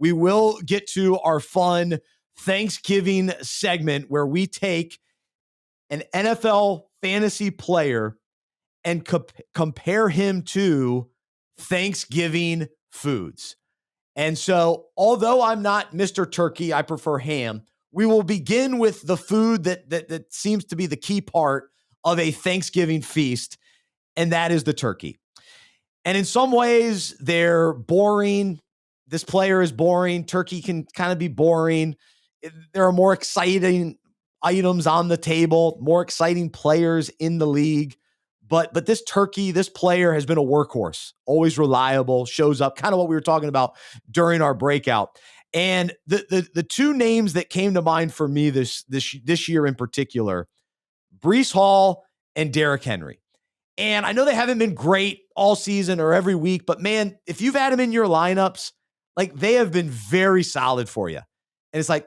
we will get to our fun Thanksgiving segment where we take an NFL fantasy player and compare him to Thanksgiving foods. And so, although I'm not Mr. Turkey, I prefer ham. We will begin with the food that seems to be the key part of a Thanksgiving feast, and that is the turkey. And in some ways, they're boring. This player is boring. Turkey can kind of be boring. There are more exciting items on the table, more exciting players in the league. But this turkey, this player has been a workhorse, always reliable, shows up, kind of what we were talking about during our breakout. And the two names that came to mind for me this year in particular, Breece Hall and Derrick Henry. And I know they haven't been great all season or every week, but man, if you've had them in your lineups, like they have been very solid for you. And it's like,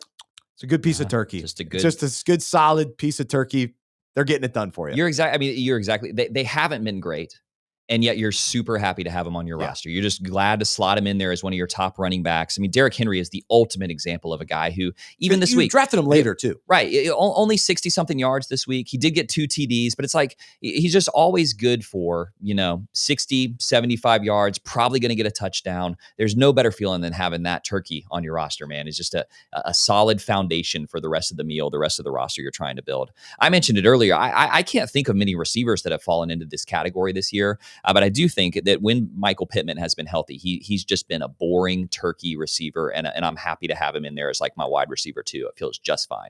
it's a good piece of turkey. Just a good, solid piece of turkey. They're getting it done for you. You're exactly. They haven't been great. And yet you're super happy to have him on your roster. You're just glad to slot him in there as one of your top running backs. I mean, Derrick Henry is the ultimate example of a guy who, even this week, drafted him later too. Right. Only 60-something yards this week. He did get 2 TDs, but it's like he's just always good for, 60, 75 yards, probably going to get a touchdown. There's no better feeling than having that turkey on your roster, man. It's just a solid foundation for the rest of the meal, the rest of the roster you're trying to build. I mentioned it earlier. I can't think of many receivers that have fallen into this category this year. But I do think that when Michael Pittman has been healthy, he's just been a boring turkey receiver, and I'm happy to have him in there as like my wide receiver too. It feels just fine.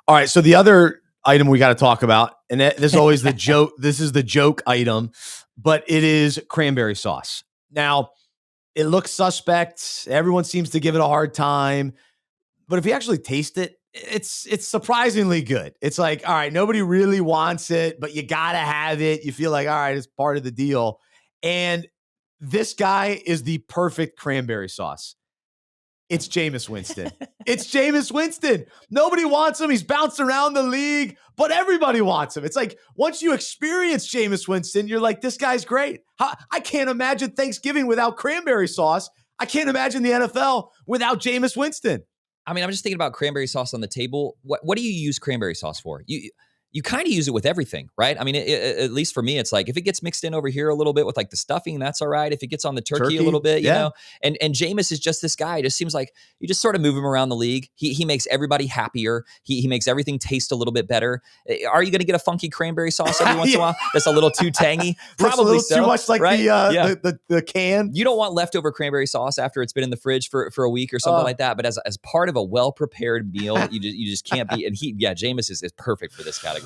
All right, so the other item we got to talk about, and this is always the joke. This is the joke item, but it is cranberry sauce. Now, it looks suspect. Everyone seems to give it a hard time, but if you actually taste it, it's surprisingly good. It's like, all right, nobody really wants it, but you got to have it. You feel like, all right, it's part of the deal. And this guy is the perfect cranberry sauce. It's Jameis Winston. It's Jameis Winston. Nobody wants him. He's bounced around the league, but everybody wants him. It's like once you experience Jameis Winston, you're like, this guy's great. I can't imagine Thanksgiving without cranberry sauce. I can't imagine the NFL without Jameis Winston. I mean, I'm just thinking about cranberry sauce on the table. What do you use cranberry sauce for? You kind of use it with everything, right? I mean, at least for me, it's like if it gets mixed in over here a little bit with like the stuffing, that's all right. If it gets on the turkey a little bit, you know, and Jameis is just this guy. It just seems like you just sort of move him around the league. He makes everybody happier. He makes everything taste a little bit better. Are you going to get a funky cranberry sauce every once in a while that's a little too tangy? Probably so. Too much like right? the can. You don't want leftover cranberry sauce after it's been in the fridge for a week or something like that. But as part of a well-prepared meal, you just can't be. And Jameis is perfect for this category.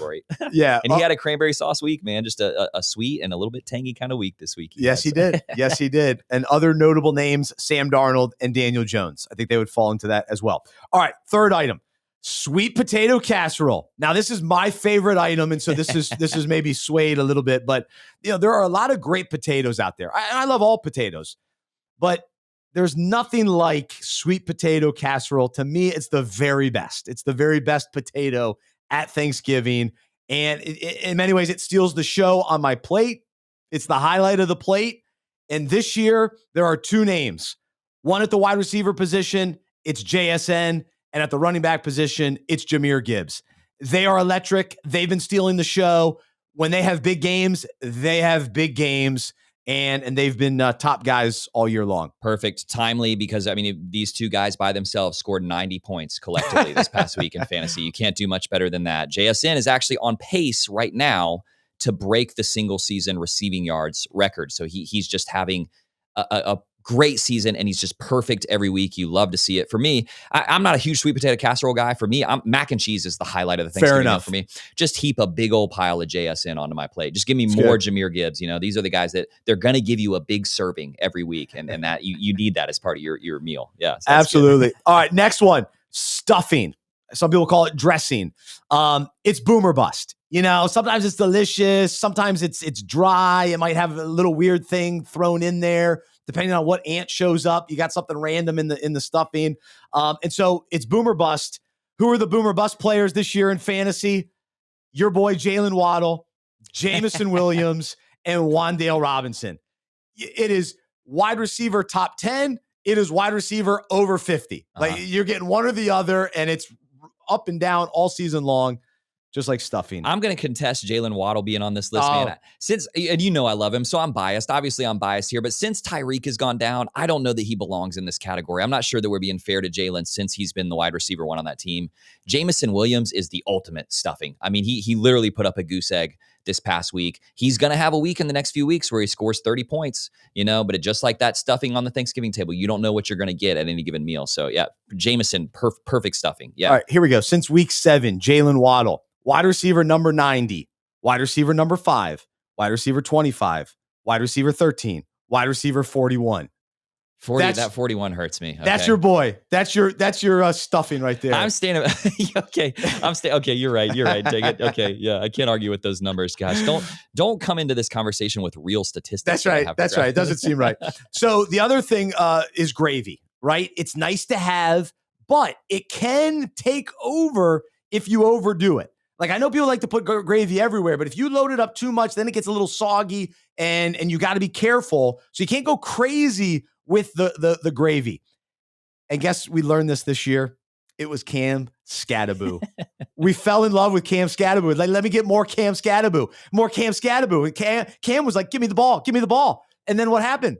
Yeah. And he had a cranberry sauce week, man. Just a sweet and a little bit tangy kind of week this week. Yes, he did. Yes, he did. And other notable names, Sam Darnold and Daniel Jones. I think they would fall into that as well. All right. Third item, sweet potato casserole. Now, this is my favorite item. And so this is maybe swayed a little bit, but there are a lot of great potatoes out there. I love all potatoes, but there's nothing like sweet potato casserole. To me, it's the very best. It's the very best potato at Thanksgiving. And in many ways, it steals the show on my plate. It's the highlight of the plate. And this year, there are two names. One at the wide receiver position, it's JSN. And at the running back position, it's Jahmyr Gibbs. They are electric. They've been stealing the show. When they have big games, they have big games. And they've been top guys all year long. Perfect. Timely, because, I mean, these two guys by themselves scored 90 points collectively this past week in fantasy. You can't do much better than that. JSN is actually on pace right now to break the single season receiving yards record. So he's just having a great season, and he's just perfect every week. You love to see it. For me, I'm not a huge sweet potato casserole guy. For me, mac and cheese is the highlight of the Thanksgiving meal for me. Just heap a big old pile of JSN onto my plate. Just give me more Jahmyr Gibbs. These are the guys that they're going to give you a big serving every week, and that you need that as part of your meal. Yeah, so absolutely. All right, next one, stuffing. Some people call it dressing. It's boom or bust. Sometimes it's delicious. Sometimes it's dry. It might have a little weird thing thrown in there. Depending on what ant shows up, you got something random in the stuffing. And so it's boom or bust. Who are the boom or bust players this year in fantasy? Your boy Jalen Waddle, Jameson Williams, and Wan'Dale Robinson. It is wide receiver top 10. it is wide receiver over 50. Like you're getting one or the other, and it's up and down all season long, just like stuffing. I'm going to contest Jalen Waddle being on this list, man. And you know I love him, so I'm biased. Obviously, I'm biased here. But since Tyreek has gone down, I don't know that he belongs in this category. I'm not sure that we're being fair to Jalen since he's been the wide receiver one on that team. Jamison Williams is the ultimate stuffing. I mean, he literally put up a goose egg this past week. He's going to have a week in the next few weeks where he scores 30 points, but just like that stuffing on the Thanksgiving table, you don't know what you're going to get at any given meal. So yeah, Jamison, perfect stuffing. Yeah. All right, here we go. Since week 7, Jalen Waddle, wide receiver number 90, wide receiver number 5, wide receiver 25, wide receiver 13, wide receiver 41. 41 hurts me. Okay. That's your boy. That's your stuffing right there. I'm standing. Okay. Okay. You're right. Take it. Okay. Yeah. I can't argue with those numbers, guys. Don't come into this conversation with real statistics. That's right. That's right. It doesn't seem right. So the other thing is gravy, right? It's nice to have, but it can take over if you overdo it. Like I know people like to put gravy everywhere, but if you load it up too much, then it gets a little soggy and you got to be careful. So you can't go crazy with the gravy. And guess we learned this year. It was Cam Skattebo. We fell in love with Cam Skattebo. Like, let me get more Cam Skattebo. And Cam was like, give me the ball. And then what happened?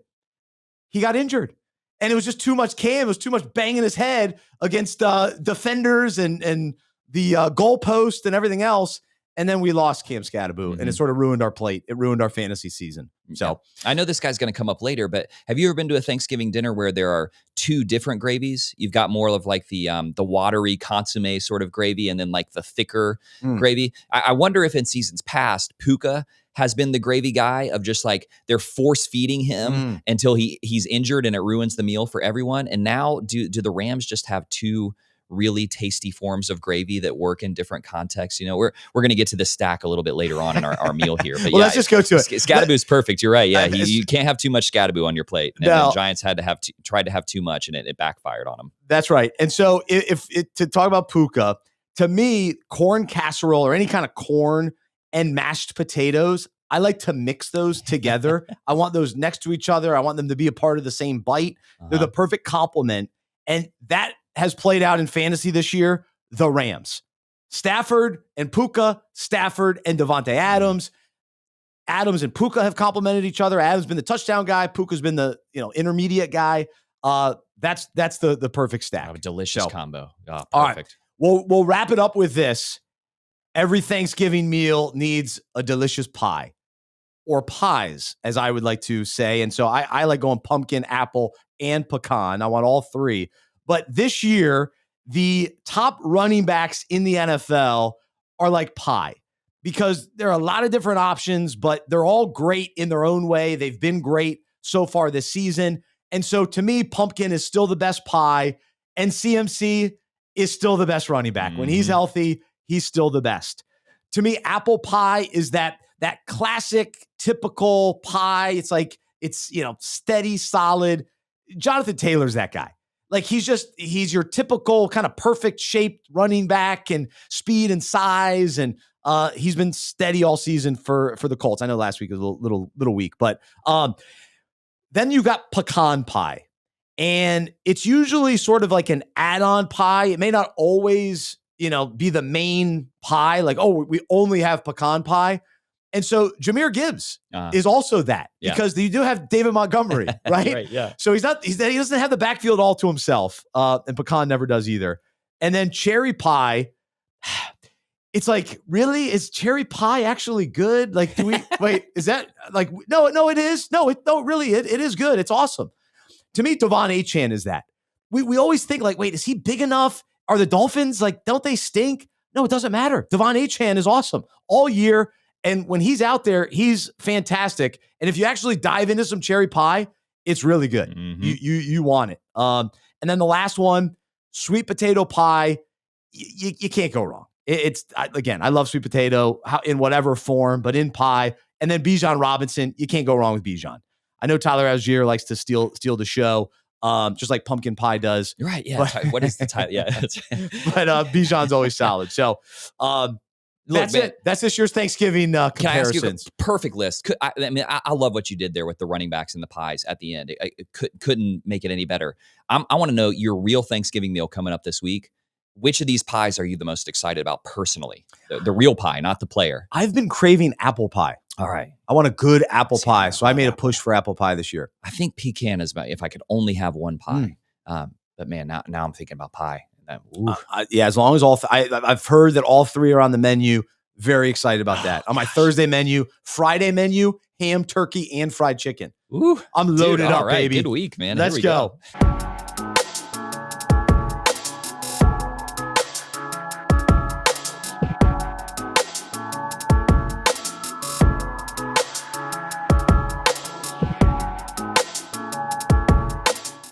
He got injured. And it was just too much Cam. It was too much banging his head against defenders and the goalpost and everything else. And then we lost Cam Skattebo, and it sort of ruined our plate. It ruined our fantasy season. So I know this guy's going to come up later, but have you ever been to a Thanksgiving dinner where there are 2 different gravies? You've got more of like the watery consomme sort of gravy, and then like the thicker gravy. I wonder if in seasons past, Puka has been the gravy guy of just like they're force feeding him until he's injured and it ruins the meal for everyone. And now do the Rams just have 2 really tasty forms of gravy that work in different contexts? We're going to get to the stack a little bit later on in our meal here. But let's just go to it. Skattebo's perfect. You're right. Yeah, you can't have too much Skattebo on your plate. And the Giants tried to have too much, and it backfired on them. That's right. And so if to talk about Puka, to me, corn casserole or any kind of corn and mashed potatoes, I like to mix those together. I want those next to each other. I want them to be a part of the same bite. They're the perfect complement. And that has played out in fantasy this year, the Rams. Stafford and Puka, Stafford and Devontae Adams. Adams and Puka have complemented each other. Adams been the touchdown guy. Puka's been the intermediate guy. That's the perfect stack. A delicious combo. Oh, perfect. All right. We'll wrap it up with this. Every Thanksgiving meal needs a delicious pie, or pies, as I would like to say. And so I like going pumpkin, apple, and pecan. I want all 3. But this year, the top running backs in the NFL are like pie, because there are a lot of different options, but they're all great in their own way. They've been great so far this season. And so to me, pumpkin is still the best pie, and CMC is still the best running back. When he's healthy, he's still the best. To me, apple pie is that classic, typical pie. It's like, it's, steady, solid. Jonathan Taylor's that guy. Like he's your typical kind of perfect shaped running back, and speed and size. And he's been steady all season for the Colts. I know last week was a little weak, but then you got pecan pie, and it's usually sort of like an add-on pie. It may not always, be the main pie. Like, oh, we only have pecan pie. And so Jahmyr Gibbs is also that, because you do have David Montgomery, right? Right, yeah. So he doesn't have the backfield all to himself, and pecan never does either. And then cherry pie, it's like, really? Is cherry pie actually good? Like, do we wait? Is that like no? It is. No, really, it is good. It's awesome. To me, Devon Achane is that. We always think like, wait, is he big enough? Are the Dolphins like? Don't they stink? No, it doesn't matter. Devon Achane is awesome all year. And when he's out there, he's fantastic. And if you actually dive into some cherry pie, it's really good. You want it. And then the last one, sweet potato pie. You can't go wrong. Again, I love sweet potato in whatever form, but in pie. And then Bijan Robinson, you can't go wrong with Bijan. I know Tyler Algier likes to steal the show, just like pumpkin pie does. You're right. Yeah. What is the title? Yeah. But Bijan's always solid. So That's man, it. That's this year's Thanksgiving Can I ask you comparisons. a perfect list? I love what you did there with the running backs and the pies at the end. It couldn't make it any better. I want to know your real Thanksgiving meal coming up this week. Which of these pies are you the most excited about personally? The real pie, not the player. I've been craving apple pie. All right. I want a good apple See, pie. I So I love made a apple push for apple pie this year. I think pecan is if I could only have one pie. But man, now I'm thinking about pie. Yeah, as long as I've heard that all three are on the menu. Very excited about that. On my Thursday menu, Friday menu, ham, turkey, and fried chicken. Ooh, I'm loaded all up, right, baby. Good week, man. Let's Here we go.